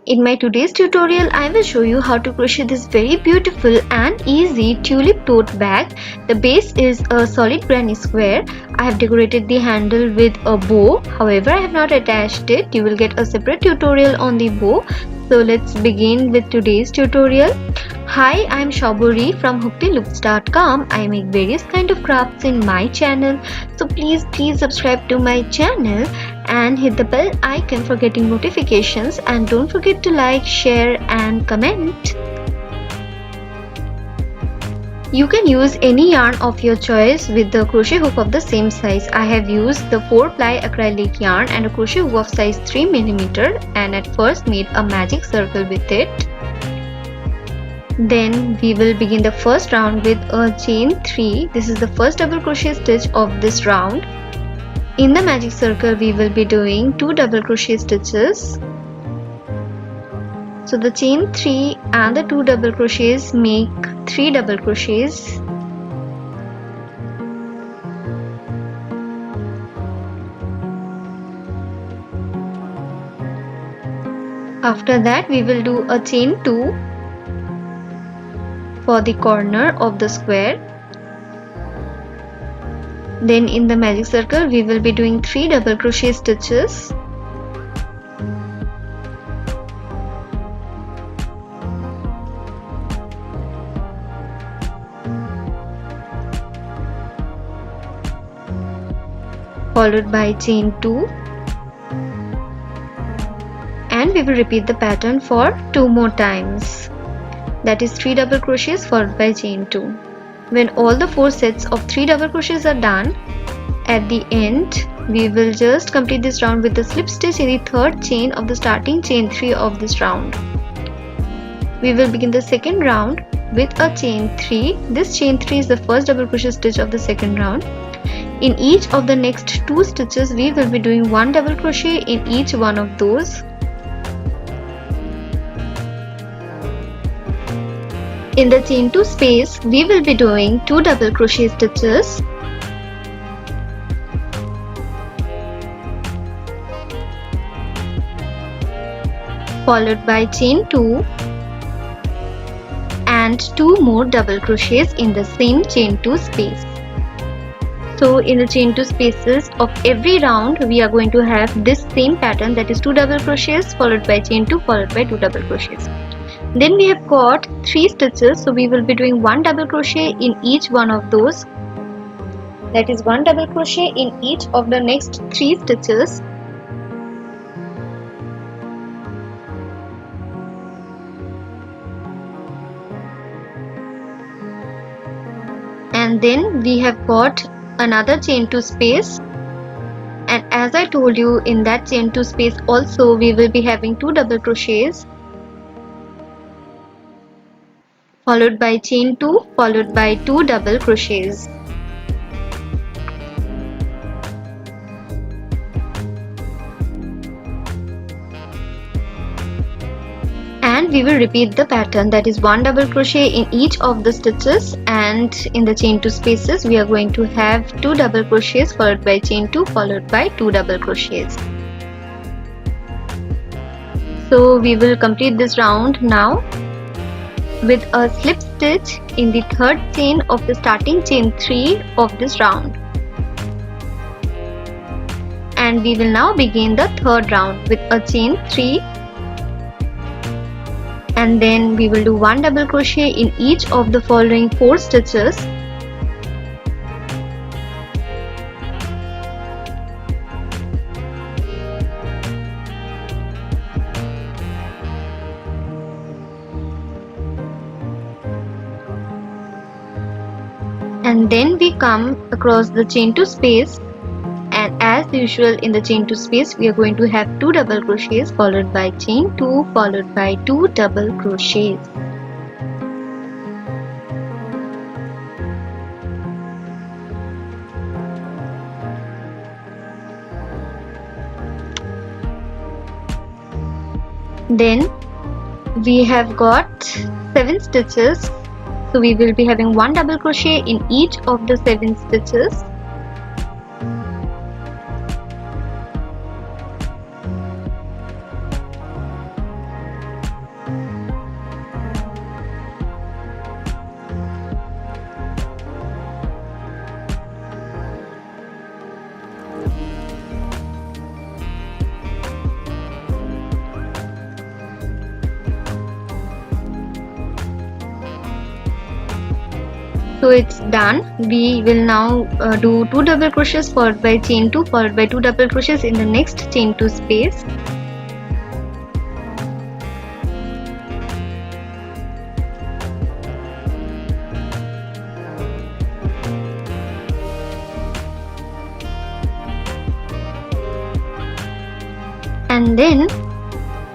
In my today's tutorial, I will show you how to crochet this very beautiful and easy tulip tote bag. The base is a solid granny square. I have decorated the handle with a bow. However, I have not attached it. You will get a separate tutorial on the bow. So let's begin with today's tutorial. Hi, I am Shauburi from hookdloops.com. I make various kind of crafts in my channel. So please subscribe to my channel and hit the bell icon for getting notifications, and don't forget to like, share and comment. You can use any yarn of your choice with the crochet hook of the same size. I have used the 4-ply acrylic yarn and a crochet hook of size 3mm, and at first made a magic circle with it. Then we will begin the first round with a chain 3. This is the first double crochet stitch of this round. In the magic circle we will be doing 2 double crochet stitches. So the chain 3 and the 2 double crochets make 3 double crochets. After that we will do a chain 2 for the corner of the square. Then in the magic circle we will be doing 3 double crochet stitches. Followed by chain 2, and we will repeat the pattern for 2 more times. That is 3 double crochets followed by chain 2. When all the 4 sets of 3 double crochets are done, at the end we will just complete this round with the slip stitch in the 3rd chain of the starting chain 3 of this round. We will begin the second round with a chain 3. This chain 3 is the first double crochet stitch of the second round. In each of the next 2 stitches we will be doing 1 double crochet in each one of those. In the chain 2 space we will be doing 2 double crochet stitches. Followed by chain 2 and 2 more double crochets in the same chain 2 space. So in the chain 2 spaces of every round we are going to have this same pattern, that is 2 double crochets followed by chain 2 followed by 2 double crochets. Then we have got 3 stitches, so we will be doing 1 double crochet in each one of those. That is 1 double crochet in each of the next 3 stitches. And then we have got another chain 2 space, and as I told you, in that chain 2 space also we will be having 2 double crochets followed by chain 2 followed by 2 double crochets. And we will repeat the pattern, that is 1 double crochet in each of the stitches, and in the chain 2 spaces we are going to have 2 double crochets followed by chain 2 followed by 2 double crochets. So we will complete this round now with a slip stitch in the 3rd chain of the starting chain 3 of this round. And we will now begin the 3rd round with a chain 3, and then we will do 1 double crochet in each of the following 4 stitches. And then we come across the chain 2 space, and as usual in the chain 2 space we are going to have 2 double crochets followed by chain 2 followed by 2 double crochets. Then we have got 7 stitches, so we will be having 1 double crochet in each of the 7 stitches. So it's done. We will now do 2 double crochets followed by chain 2 followed by 2 double crochets in the next chain 2 space. And then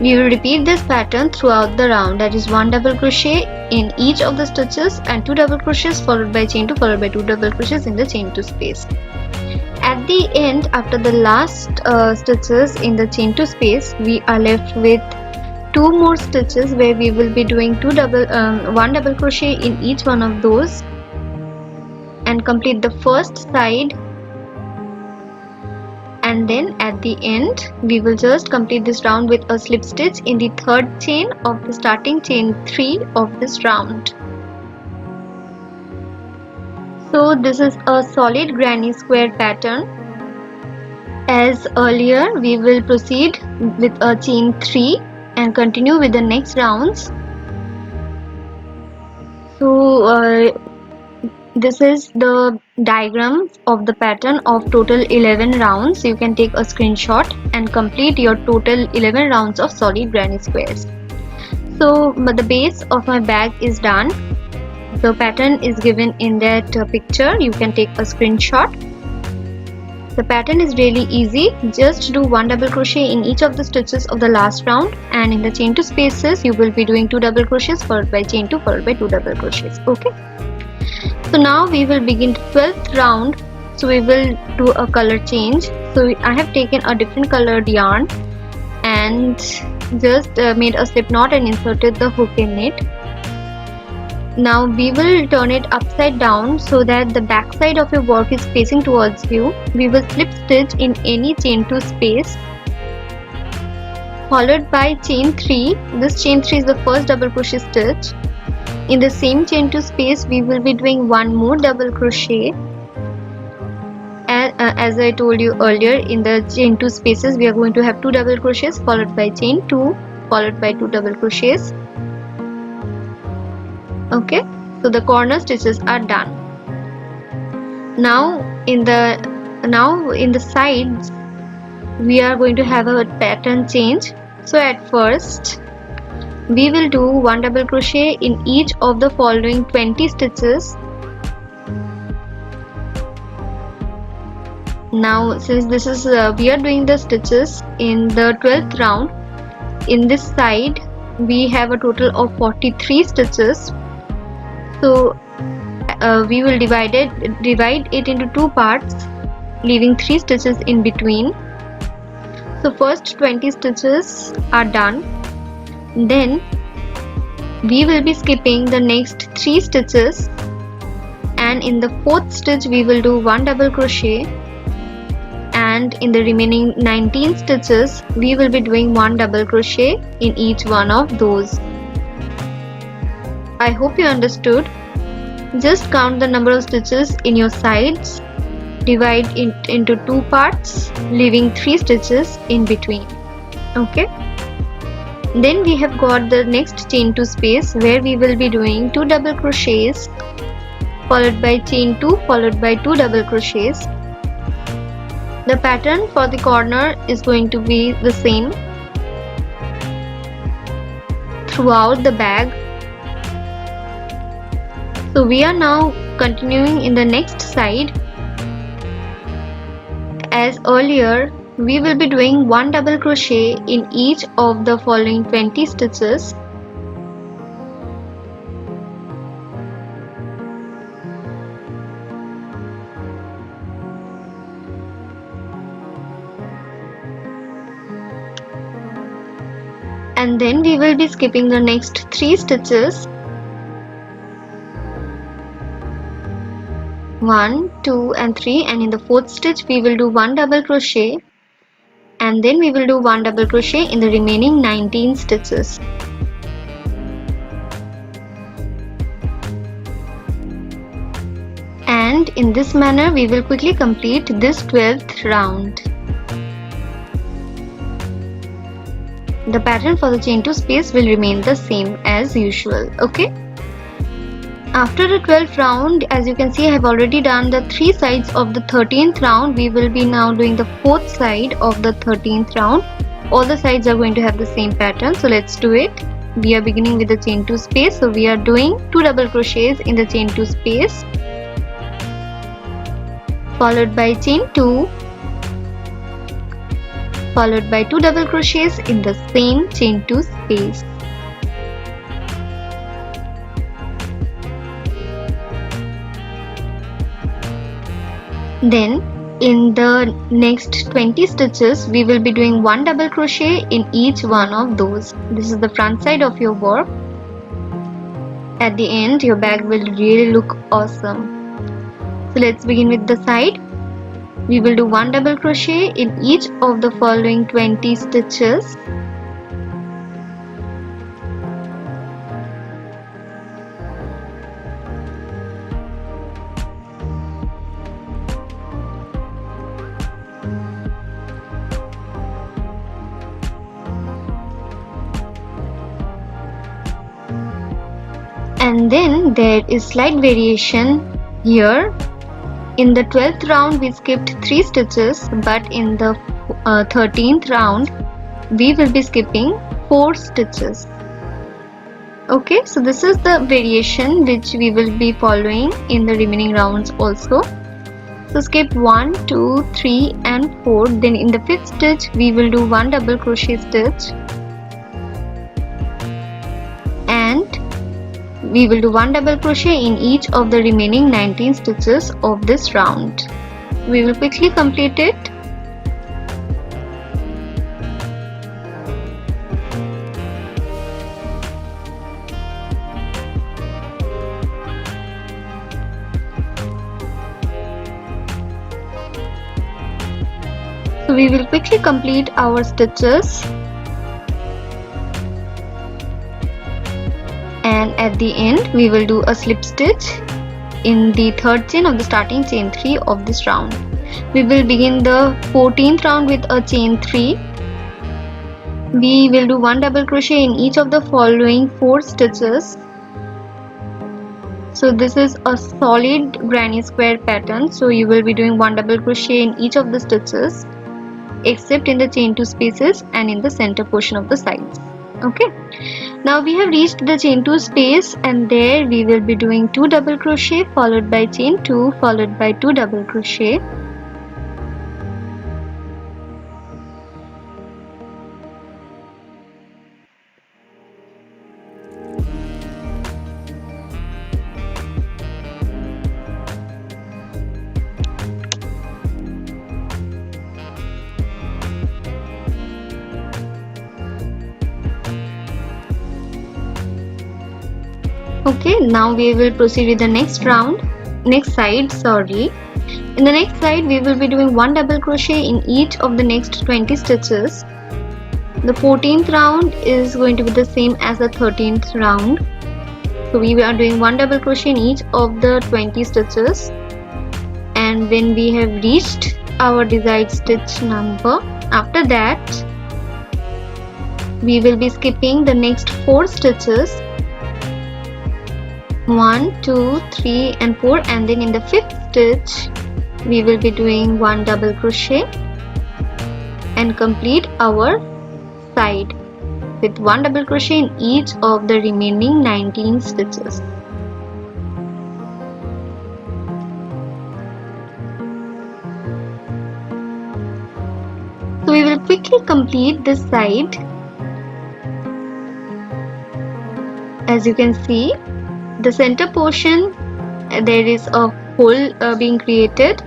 we will repeat this pattern throughout the round, that is 1 double crochet in each of the stitches and 2 double crochets followed by chain 2 followed by 2 double crochets in the chain 2 space. At the end, after the last stitches in the chain 2 space, we are left with 2 more stitches where we will be doing 1 double crochet in each one of those and complete the first side. And then at the end we will just complete this round with a slip stitch in the third chain of the starting chain 3 of this round. So this is a solid granny square pattern. As earlier, we will proceed with a chain 3 and continue with the next rounds. So this is the diagram of the pattern of total 11 rounds. You can take a screenshot and complete your total 11 rounds of solid granny squares. So the base of my bag is done. The pattern is given in that picture. You can take a screenshot. The pattern is really easy. Just do 1 double crochet in each of the stitches of the last round, and in the chain 2 spaces you will be doing 2 double crochets followed by chain 2 followed by 2 double crochets. Okay. So now we will begin the 12th round. So we will do a color change. So I have taken a different colored yarn and just made a slip knot and inserted the hook in it. Now we will turn it upside down so that the back side of your work is facing towards you. We will slip stitch in any chain 2 space followed by chain 3. This chain 3 is the first double crochet stitch. In the same chain 2 space we will be doing 1 more double crochet. As I told you earlier, in the chain 2 spaces we are going to have 2 double crochets followed by chain 2 followed by 2 double crochets. Okay, so the corner stitches are done. Now in the sides we are going to have a pattern change. So at first we will do 1 double crochet in each of the following 20 stitches. Now since this is we are doing the stitches in the 12th round, in this side we have a total of 43 stitches. So we will divide it into 2 parts, leaving 3 stitches in between. So first 20 stitches are done. Then we will be skipping the next 3 stitches, and in the 4th stitch we will do 1 double crochet, and in the remaining 19 stitches we will be doing 1 double crochet in each one of those. I hope you understood. Just count the number of stitches in your sides, divide it into 2 parts, leaving 3 stitches in between. Okay. Then we have got the next chain 2 space where we will be doing 2 double crochets followed by chain 2 followed by 2 double crochets. The pattern for the corner is going to be the same throughout the bag. So we are now continuing in the next side. As earlier, we will be doing 1 double crochet in each of the following 20 stitches. And then we will be skipping the next 3 stitches. 1, 2 and 3, and in the 4th stitch we will do 1 double crochet, and then we will do 1 double crochet in the remaining 19 stitches. And in this manner we will quickly complete this 12th round. The pattern for the chain 2 space will remain the same as usual. Okay. After the 12th round, as you can see, I have already done the 3 sides of the 13th round. We will be now doing the 4th side of the 13th round. All the sides are going to have the same pattern, so let's do it. We are beginning with the chain 2 space, so we are doing 2 double crochets in the chain 2 space, followed by chain 2, followed by 2 double crochets in the same chain 2 space. Then in the next 20 stitches we will be doing 1 double crochet in each one of those. This is the front side of your work. At the end your bag will really look awesome. So let's begin with the side. We will do 1 double crochet in each of the following 20 stitches. And then there is slight variation here. In the 12th round we skipped 3 stitches, but in the 13th round we will be skipping 4 stitches. Okay, so this is the variation which we will be following in the remaining rounds also. So skip 1, 2, 3 and 4. Then in the 5th stitch we will do 1 double crochet stitch, and we will do 1 double crochet in each of the remaining 19 stitches of this round. We will quickly complete it. So we will quickly complete our stitches, and at the end we will do a slip stitch in the 3rd chain of the starting chain 3 of this round. We will begin the 14th round with a chain 3. We will do 1 double crochet in each of the following 4 stitches. So this is a solid granny square pattern, so you will be doing 1 double crochet in each of the stitches except in the chain 2 spaces and in the center portion of the sides. Okay, now we have reached the chain 2 space, and there we will be doing 2 double crochet followed by chain 2 followed by 2 double crochet. Okay, now we will proceed with the next side. In the next side we will be doing 1 double crochet in each of the next 20 stitches. The 14th round is going to be the same as the 13th round. So we are doing 1 double crochet in each of the 20 stitches, and when we have reached our desired stitch number, after that we will be skipping the next 4 stitches, 1, 2, 3 and 4, and then in the 5th stitch we will be doing 1 double crochet and complete our side with 1 double crochet in each of the remaining 19 stitches. So we will quickly complete this side. As you can see, the center portion, there is a hole being created.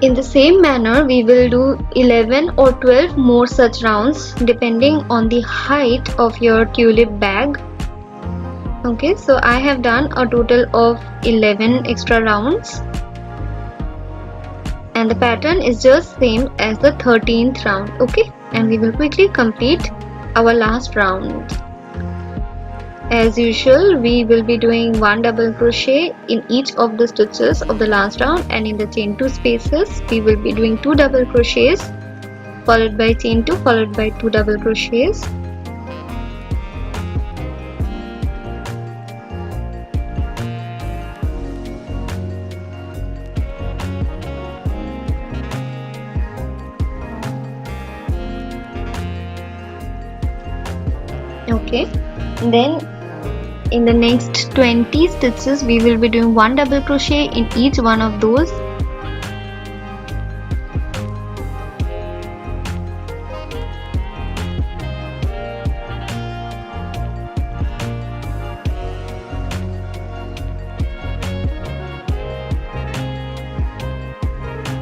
In the same manner we will do 11 or 12 more such rounds depending on the height of your tulip bag. Okay, so I have done a total of 11 extra rounds, and the pattern is just same as the 13th round. Okay, and we will quickly complete our last round. As usual, we will be doing 1 double crochet in each of the stitches of the last round, and in the chain 2 spaces we will be doing 2 double crochets followed by chain 2 followed by 2 double crochets. Okay, then in the next 20 stitches we will be doing 1 double crochet in each one of those.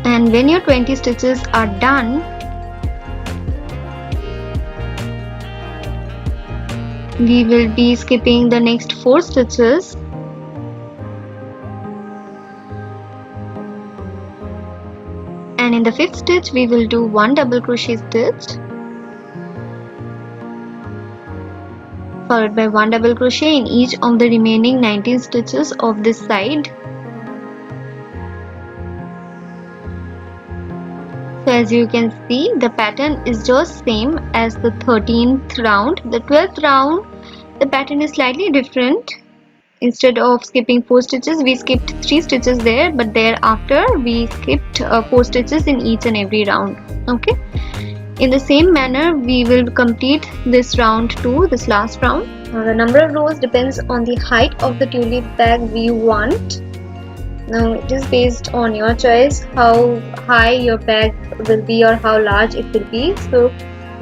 And when your 20 stitches are done, we will be skipping the next 4 stitches. And in the 5th stitch we will do 1 double crochet stitch followed by 1 double crochet in each of the remaining 19 stitches of this side. So as you can see, the pattern is just same as the 13th round. The 12th round, the pattern is slightly different. Instead of skipping 4 stitches, we skipped 3 stitches there, but thereafter we skipped 4 stitches in each and every round. Okay. In the same manner, we will complete this round too, this last round. The number of rows depends on the height of the tulip bag we want. Now it is based on your choice how high your bag will be or how large it will be. So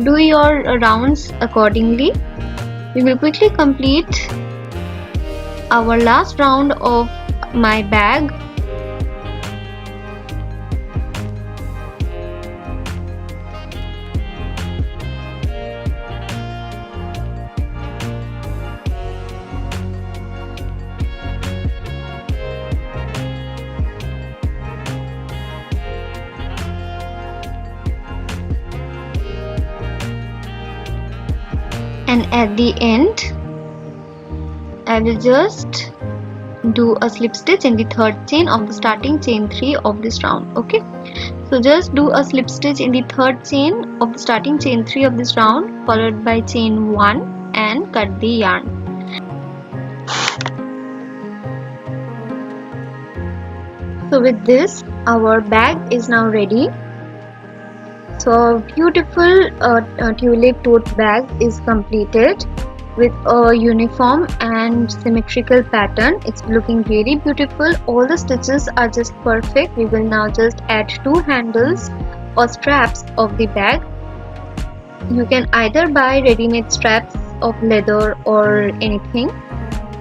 do your rounds accordingly. We will quickly complete our last round of my bag. And at the end I will just do a slip stitch in the 3rd chain of the starting chain 3 of this round. Okay, so just do a slip stitch in the 3rd chain of the starting chain 3 of this round followed by chain 1 and cut the yarn. So with this our bag is now ready. So our beautiful tulip tote bag is completed with a uniform and symmetrical pattern. It's looking really beautiful. All the stitches are just perfect. We will now just add 2 handles or straps of the bag. You can either buy ready-made straps of leather or anything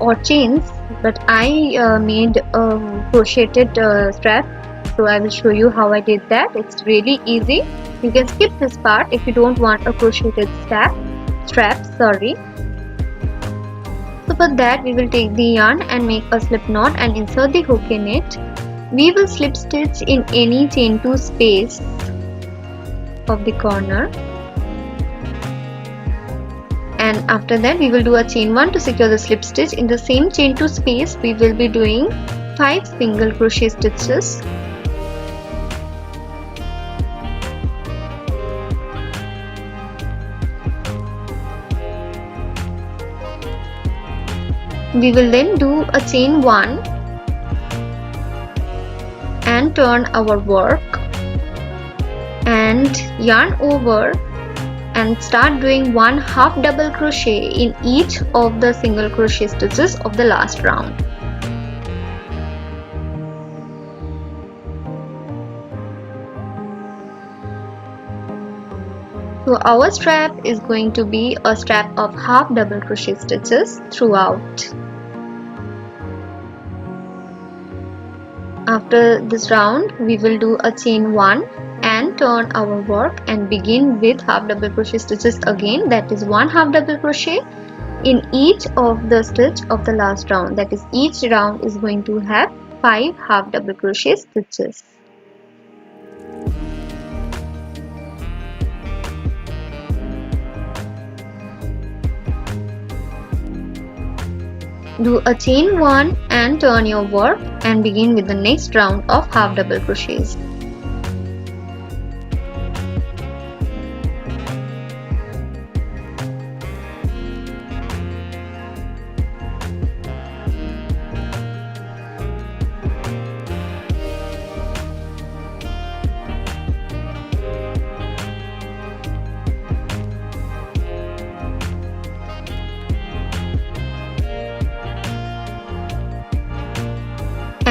or chains, but I made a crocheted strap, so I will show you how I did that. It's really easy. You can skip this part if you don't want a crocheted strap, sorry. So for that we will take the yarn and make a slip knot and insert the hook in it. We will slip stitch in any chain 2 space of the corner, and after that we will do a chain 1 to secure the slip stitch. In the same chain 2 space we will be doing 5 single crochet stitches. We will then do a chain 1 and turn our work and yarn over and start doing 1 half double crochet in each of the single crochet stitches of the last round. So our strap is going to be a strap of half double crochet stitches throughout. After this round we will do a chain 1 and turn our work and begin with half double crochet stitches again, that is 1 half double crochet in each of the stitch of the last round. That is, each round is going to have 5 half double crochet stitches. Do a chain 1 and turn your work and begin with the next round of half double crochets.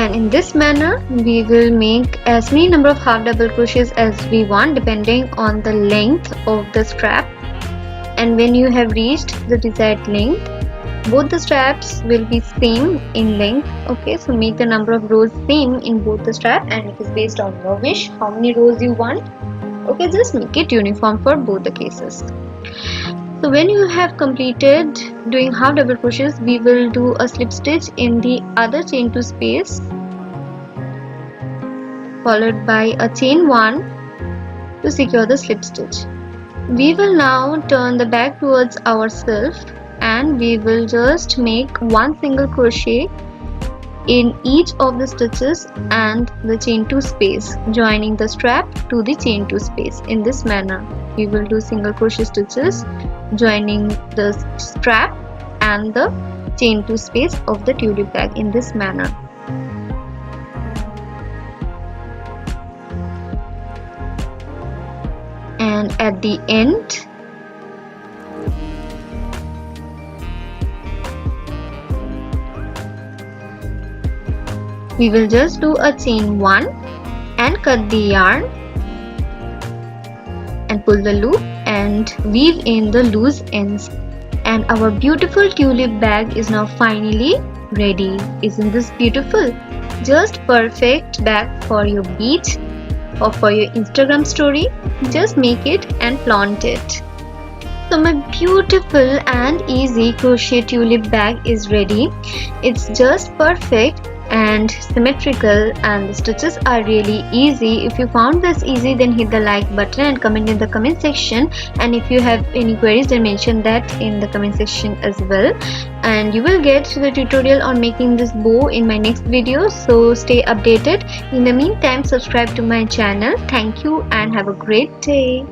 And in this manner we will make as many number of half double crochets as we want depending on the length of the strap. And when you have reached the desired length, both the straps will be same in length. Okay, so make the number of rows same in both the strap, and it is based on your wish how many rows you want. Okay, just make it uniform for both the cases. So when you have completed doing half double crochets, we will do a slip stitch in the other chain 2 space, followed by a chain 1 to secure the slip stitch. We will now turn the back towards ourselves and we will just make one single crochet in each of the stitches and the chain 2 space, joining the strap to the chain 2 space. In this manner we will do single crochet stitches joining the strap and the chain 2 space of the tulip bag in this manner. And at the end we will just do a chain 1 and cut the yarn and pull the loop and weave in the loose ends, and our beautiful tulip bag is now finally ready. Isn't this beautiful? Just perfect bag for your beach or for your Instagram story. Just make it and flaunt it. So my beautiful and easy crochet tulip bag is ready. It's just perfect and symmetrical, and the stitches are really easy. If you found this easy, then hit the like button and comment in the comment section, and if you have any queries then mention that in the comment section as well, and you will get the tutorial on making this bow in my next video, so stay updated. In the meantime, subscribe to my channel. Thank you and have a great day.